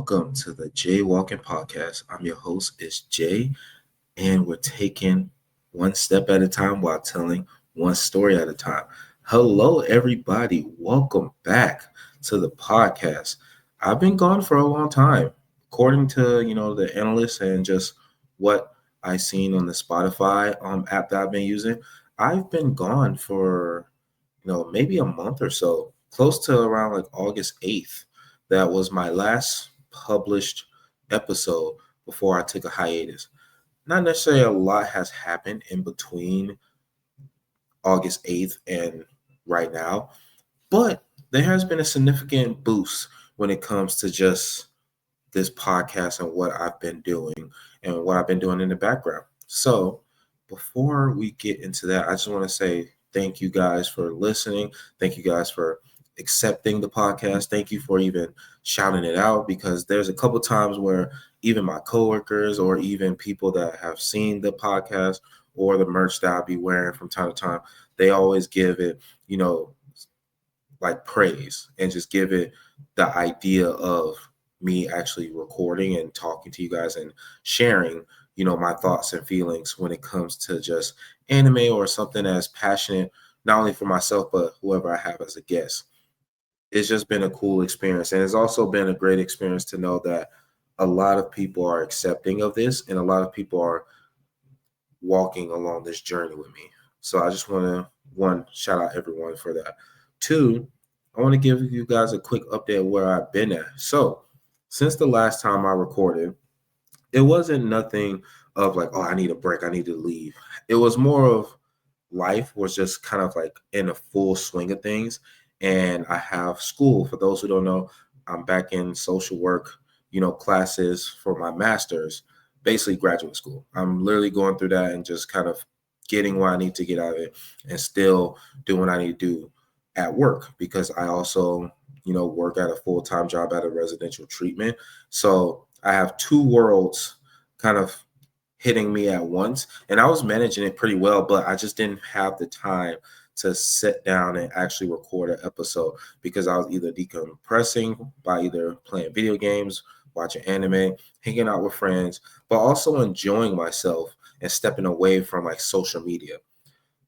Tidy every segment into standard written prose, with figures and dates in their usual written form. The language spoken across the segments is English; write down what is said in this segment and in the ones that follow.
Welcome to the JayWalkin podcast. I'm your host, it's Jay, and we're taking one step at a time while telling one story at a time. Hello, everybody. Welcome back to the podcast. I've been gone for a long time, according to the analysts and just what I've seen on the Spotify app that I've been using. I've been gone for maybe a month or so, close to around like August 8th. That was my last published episode before I took a hiatus. Not necessarily a lot has happened in between August 8th and right now, but there has been a significant boost when it comes to just this podcast and what I've been doing and what I've been doing in the background. So, before we get into that, I just want to say thank you guys for listening. Thank you guys for accepting the podcast. Thank you for even shouting it out because there's a couple times where even my coworkers or even people that have seen the podcast or the merch that I'll be wearing from time to time, they always give it, like praise and just give it the idea of me actually recording and talking to you guys and sharing, my thoughts and feelings when it comes to just anime or something as passionate, not only for myself, but whoever I have as a guest. It's just been a cool experience. And it's also been a great experience to know that a lot of people are accepting of this and a lot of people are walking along this journey with me. So I just want to, one, shout out everyone for that. Two, I want to give you guys a quick update of where I've been at. So since the last time I recorded, it wasn't nothing of like, oh, I need a break, I need to leave. It was more of life was just kind of like in a full swing of things. And I have school. For those who don't know, I'm back in social work, classes for my master's, basically graduate school. I'm literally going through that and just kind of getting what I need to get out of it and still doing what I need to do at work because I also, work at a full-time job at a residential treatment. So I have two worlds kind of hitting me at once. And I was managing it pretty well, but I just didn't have the time to sit down and actually record an episode because I was either decompressing by either playing video games, watching anime, hanging out with friends, but also enjoying myself and stepping away from like social media.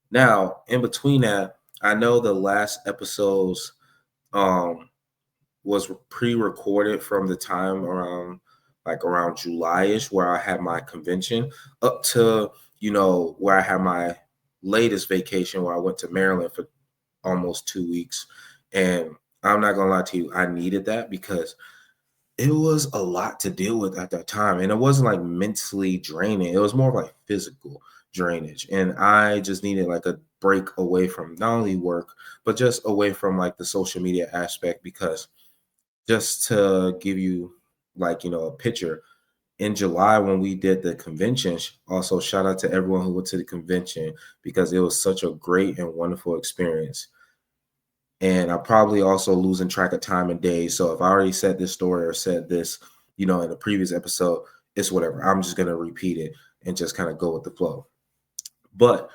Now, in between that, I know the last episodes um was pre-recorded from the time around July-ish where I had my convention up to, where I had my latest vacation where I went to Maryland for almost 2 weeks. And I'm not gonna lie to you, I needed that because it was a lot to deal with at that time. And it wasn't like mentally draining. It was more like physical drainage. And I just needed like a break away from not only work, but just away from like the social media aspect because just to give you like a picture in July when we did the convention, also shout out to everyone who went to the convention because it was such a great and wonderful experience. And I'm probably also losing track of time and days, so if I already said this story or said this in a previous episode, it's whatever. I'm just going to repeat it and just kind of go with the flow. But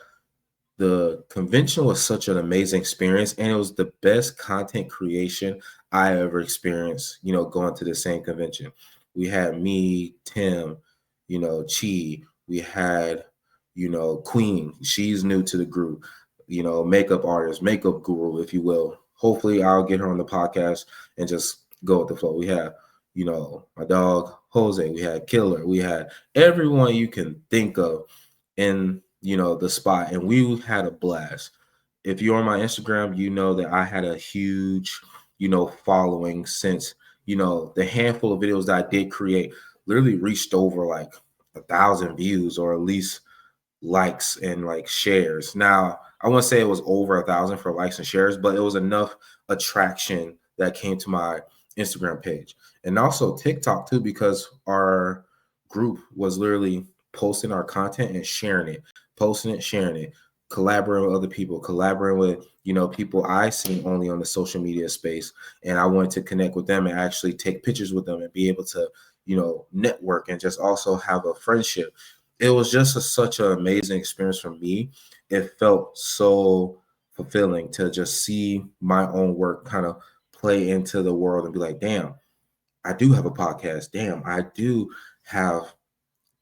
the convention was such an amazing experience and it was the best content creation I ever experienced, going to the same convention. We had me, Tim, Chi, we had, Queen. She's new to the group, makeup artist, makeup guru, if you will. Hopefully I'll get her on the podcast and just go with the flow. We have, my dog Jose, we had Killer, we had everyone you can think of in the spot, and we had a blast. If you're on my Instagram, you know that I had a huge following since the handful of videos that I did create literally reached over like 1,000 views or at least likes and like shares. Now I wouldn't say it was over 1,000 for likes and shares, but it was enough attraction that came to my Instagram page and also TikTok too, because our group was literally posting our content and sharing it, posting it, sharing it, collaborating with other people, collaborating with, people I seen only on the social media space. And I wanted to connect with them and actually take pictures with them and be able to, network and just also have a friendship. It was just such an amazing experience for me. It felt so fulfilling to just see my own work kind of play into the world and be like, damn, I do have a podcast. Damn, I do have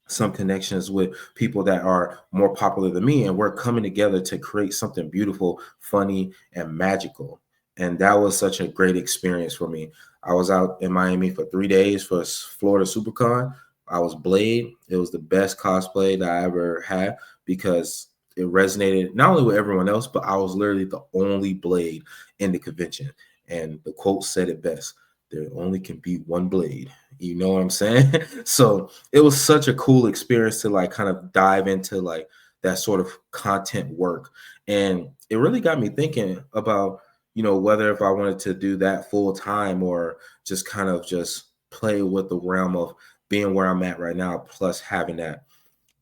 some connections with people that are more popular than me, and we're coming together to create something beautiful, funny, and magical. And that was such a great experience for me. I was out in Miami for 3 days for Florida SuperCon. I was Blade. It was the best cosplay that I ever had because it resonated not only with everyone else, but I was literally the only Blade in the convention. And the quote said it best: there only can be one Blade. You know what I'm saying? So it was such a cool experience to like kind of dive into like that sort of content work. And it really got me thinking about, whether if I wanted to do that full time or just kind of just play with the realm of being where I'm at right now, plus having that.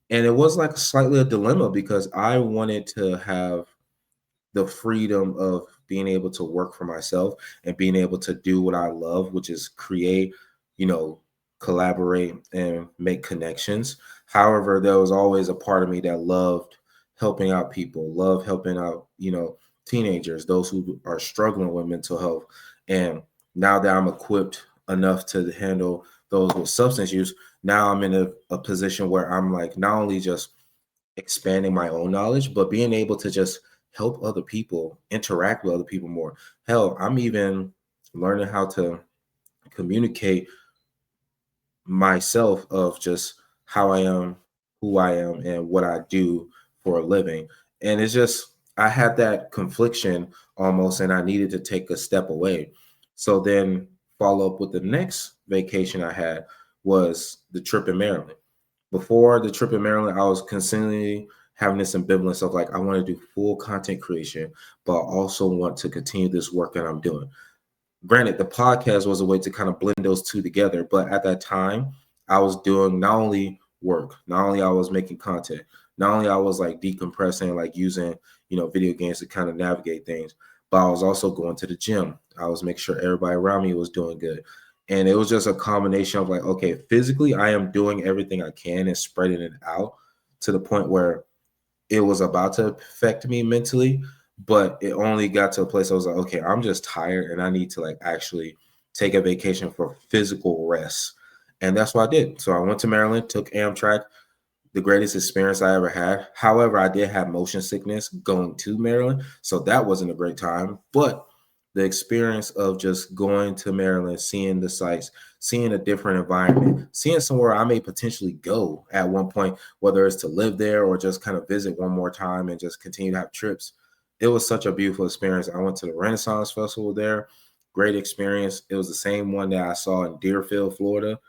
And it was like slightly a dilemma because I wanted to have the freedom of being able to work for myself and being able to do what I love, which is create, you know, collaborate and make connections. However, there was always a part of me that loved helping out people, love helping out, teenagers, those who are struggling with mental health. And now that I'm equipped enough to handle those with substance use, now I'm in a position where I'm like not only just expanding my own knowledge, but being able to just help other people, interact with other people more. Hell, I'm even learning how to communicate myself of just how I am, who I am, and what I do for a living. And it's just, I had that confliction almost, and I needed to take a step away. So then follow up with the next vacation I had was the trip in Maryland. Before the trip in Maryland, I was constantly having this ambivalence of like, I want to do full content creation, but I also want to continue this work that I'm doing. Granted, the podcast was a way to kind of blend those two together, but at that time, I was doing not only work, not only I was making content, not only I was like decompressing, like using, video games to kind of navigate things, but I was also going to the gym. I was making sure everybody around me was doing good. And it was just a combination of like, okay, physically, I am doing everything I can and spreading it out to the point where it was about to affect me mentally, but it only got to a place I was like, okay, I'm just tired and I need to like actually take a vacation for physical rest. And that's what I did. So I went to Maryland, took Amtrak, the greatest experience I ever had. However, I did have motion sickness going to Maryland, so that wasn't a great time. But the experience of just going to Maryland, seeing the sights, seeing a different environment, seeing somewhere I may potentially go at one point, whether it's to live there or just kind of visit one more time and just continue to have trips. It was such a beautiful experience. I went to the Renaissance Festival there. Great experience. It was the same one that I saw in Deerfield, Florida.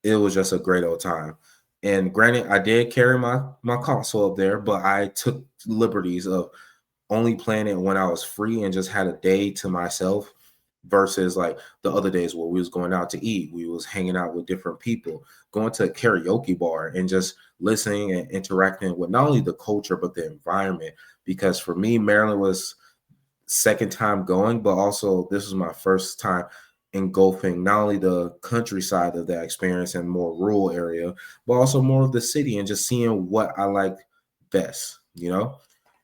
It was just a great old time. And granted, I did carry my console up there, but I took liberties of only playing it when I was free and just had a day to myself versus like the other days where we was going out to eat, we was hanging out with different people, going to a karaoke bar and just listening and interacting with not only the culture but the environment. Because for me, Maryland was second time going, but also this was my first time engulfing not only the countryside of that experience and more rural area, but also more of the city and just seeing what I like best.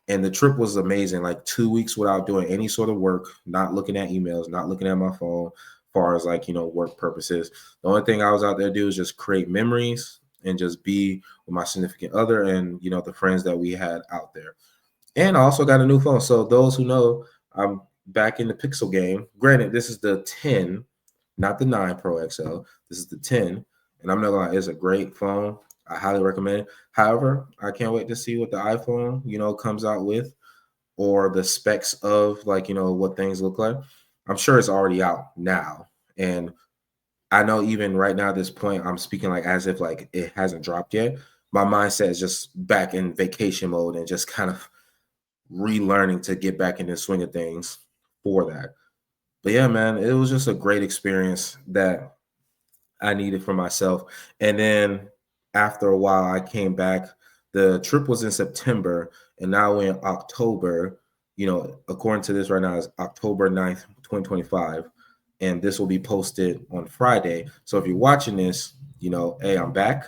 And the trip was amazing. Like 2 weeks without doing any sort of work, not looking at emails, not looking at my phone, as far as like, work purposes. The only thing I was out there to do is just create memories and just be with my significant other and, the friends that we had out there. And I also got a new phone. So those who know, I'm back in the Pixel game. Granted, this is the 10, not the 9 Pro XL. This is the 10. And I'm not gonna lie, it's a great phone. I highly recommend it. However, I can't wait to see what the iPhone, comes out with, or the specs of like, what things look like. I'm sure it's already out now. And I know even right now at this point, I'm speaking like as if like it hasn't dropped yet. My mindset is just back in vacation mode and just kind of relearning to get back in the swing of things for that. But yeah, man, it was just a great experience that I needed for myself. And then after a while, I came back. The trip was in September, and now in October, according to this right now, is October 9th, 2025. And this will be posted on Friday. So if you're watching this, hey, I'm back.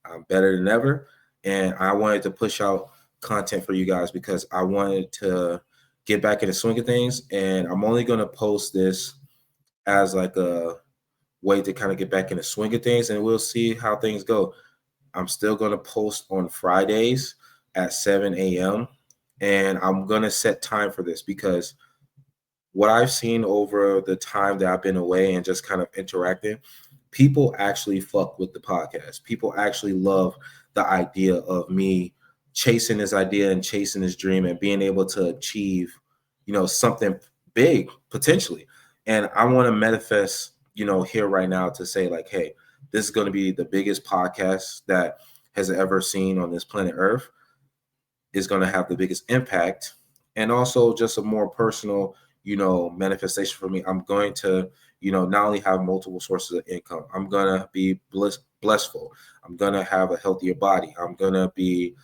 I'm better than ever. And I wanted to push out content for you guys because I wanted to get back in the swing of things. And I'm only going to post this as like a wait to kind of get back in the swing of things, and we'll see how things go. I'm still going to post on Fridays at 7 a.m. And I'm going to set time for this because what I've seen over the time that I've been away and just kind of interacting, people actually fuck with the podcast. People actually love the idea of me chasing this idea and chasing this dream and being able to achieve, something big potentially. And I want to manifest, here right now to say like, hey, this is going to be the biggest podcast that has ever seen on this planet Earth. Is going to have the biggest impact, and also just a more personal, manifestation for me. I'm going to, not only have multiple sources of income, I'm going to be blissful. I'm going to have a healthier body. I'm going to be,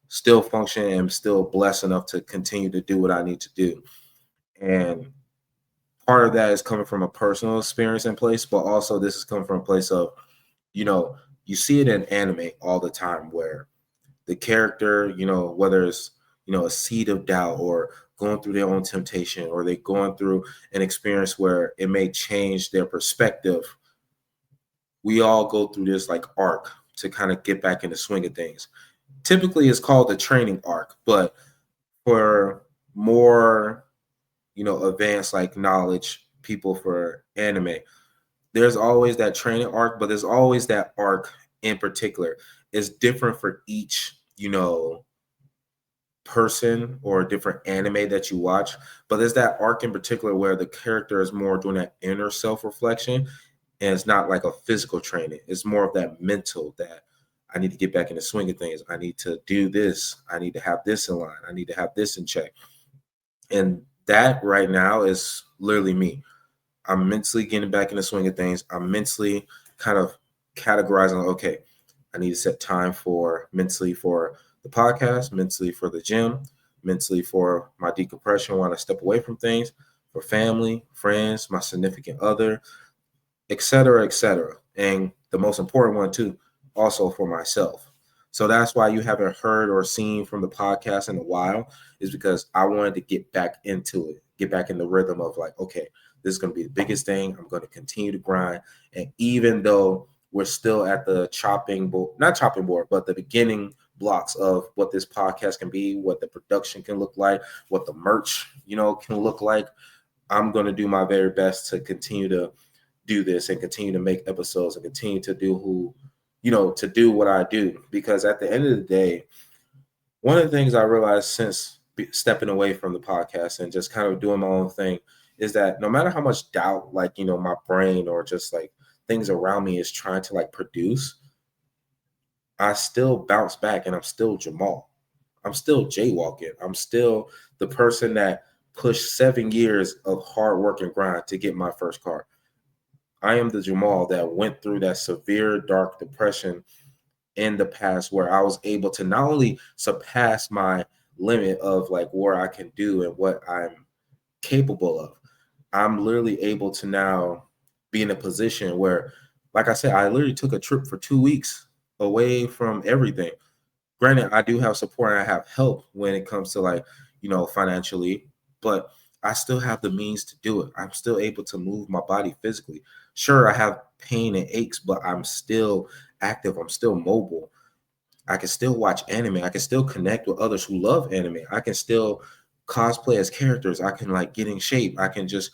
still function and still blessed enough to continue to do what I need to do. And part of that is coming from a personal experience in place, but also this is coming from a place of, you see it in anime all the time where the character, whether it's, a seed of doubt or going through their own temptation or they going through an experience where it may change their perspective. We all go through this like arc to kind of get back in the swing of things. Typically it's called the training arc, but for more, advanced like knowledge people for anime, there's always that training arc, but there's always that arc in particular. It's different for each, person or different anime that you watch, but there's that arc in particular where the character is more doing that inner self-reflection, and it's not like a physical training. It's more of that mental, that I need to get back in the swing of things. I need to do this. I need to have this in line. I need to have this in check. And that right now is literally me. I'm mentally getting back in the swing of things. I'm mentally kind of categorizing, okay, I need to set time for mentally for the podcast, mentally for the gym, mentally for my decompression when I step away from things, for family, friends, my significant other, et cetera, et cetera. And the most important one too, also for myself. So that's why you haven't heard or seen from the podcast in a while, is because I wanted to get back into it, get back in the rhythm of like, okay, this is going to be the biggest thing. I'm going to continue to grind. And even though we're still at the chopping board, not chopping board, but the beginning blocks of what this podcast can be, what the production can look like, what the merch, can look like, I'm going to do my very best to continue to do this and continue to make episodes and continue to do to do what I do. Because at the end of the day, one of the things I realized since stepping away from the podcast and just kind of doing my own thing is that no matter how much doubt, like, my brain or just like things around me is trying to like produce, I still bounce back and I'm still Jamal. I'm still JayWalkin. I'm still the person that pushed 7 years of hard work and grind to get my first car. I am the Jamal that went through that severe dark depression in the past where I was able to not only surpass my limit of like where I can do and what I'm capable of, I'm literally able to now be in a position where, like I said, I literally took a trip for 2 weeks away from everything. Granted, I do have support and I have help when it comes to like, financially, but I still have the means to do it. I'm still able to move my body physically. Sure, I have pain and aches, but I'm still active. I'm still mobile. I can still watch anime. I can still connect with others who love anime. I can still cosplay as characters. I can like get in shape. I can just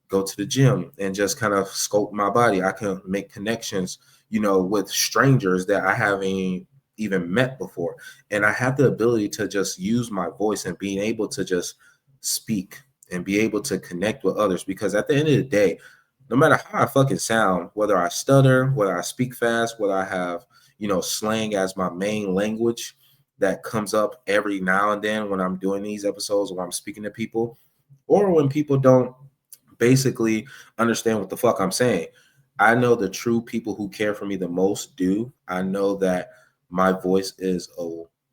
go to the gym and just kind of sculpt my body. I can make connections, with strangers that I haven't even met before. And I have the ability to just use my voice and being able to just speak and be able to connect with others. Because at the end of the day, no matter how I fucking sound, whether I stutter, whether I speak fast, whether I have, slang as my main language that comes up every now and then when I'm doing these episodes, when I'm speaking to people, or when people don't basically understand what the fuck I'm saying. I know the true people who care for me the most do. I know that my voice is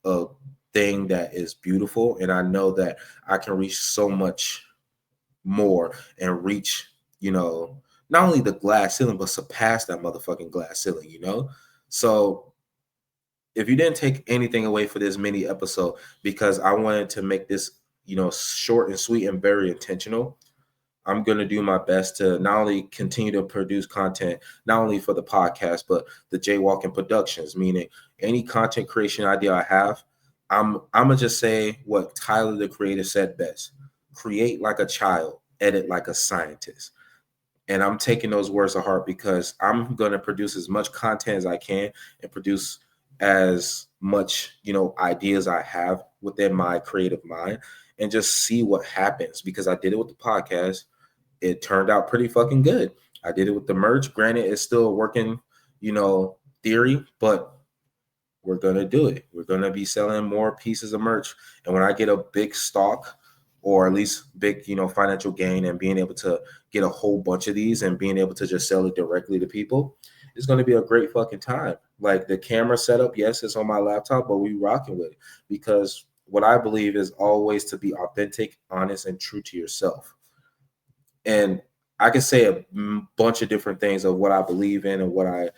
a thing that is beautiful, and I know that I can reach so much more and reach, not only the glass ceiling, but surpass that motherfucking glass ceiling. So if you didn't take anything away for this mini episode, because I wanted to make this, short and sweet and very intentional, I'm going to do my best to not only continue to produce content, not only for the podcast, but the JayWalkin Productions, meaning any content creation idea I have, I'm going to just say what Tyler, the creator, said best: create like a child, edit like a scientist. And I'm taking those words to heart because I'm going to produce as much content as I can and produce as much, ideas I have within my creative mind, and just see what happens, because I did it with the podcast. It turned out pretty fucking good. I did it with the merch. Granted, it's still a working, theory, but we're gonna do it. We're gonna be selling more pieces of merch. And when I get a big stock, or at least big, financial gain, and being able to get a whole bunch of these and being able to just sell it directly to people, it's gonna be a great fucking time. Like the camera setup, yes, it's on my laptop, but we rocking with it, because what I believe is always to be authentic, honest, and true to yourself. And I could say a bunch of different things of what I believe in and what I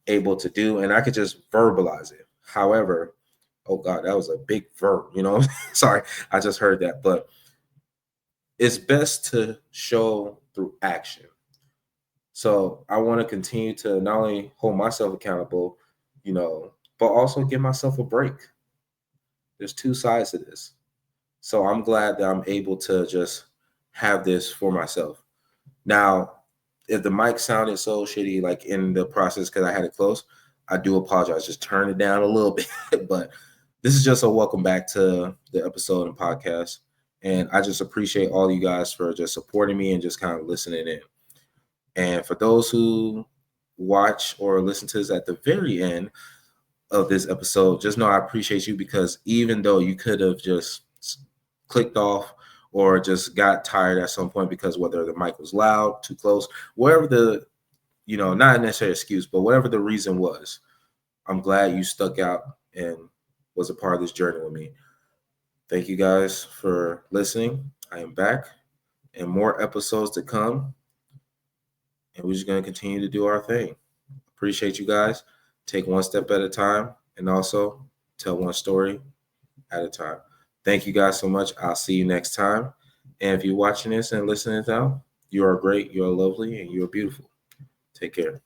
able to do, and I could just verbalize it. However, oh God, that was a big verb, Sorry, I just heard that. But it's best to show through action. So I want to continue to not only hold myself accountable, but also give myself a break. There's two sides to this. So I'm glad that I'm able to just have this for myself. Now, if the mic sounded so shitty, like in the process, because I had it close, I do apologize. Just turn it down a little bit. But this is just a welcome back to the episode and podcast. And I just appreciate all you guys for just supporting me and just kind of listening in. And for those who watch or listen to this at the very end of this episode, just know I appreciate you, because even though you could have just clicked off or just got tired at some point, because whether the mic was loud, too close, whatever the, not necessarily excuse, but whatever the reason was, I'm glad you stuck out and was a part of this journey with me. Thank you guys for listening. I am back, and more episodes to come. And we're just going to continue to do our thing. Appreciate you guys. Take one step at a time, and also tell one story at a time. Thank you guys so much. I'll see you next time. And if you're watching this and listening now, you are great, you are lovely, and you are beautiful. Take care.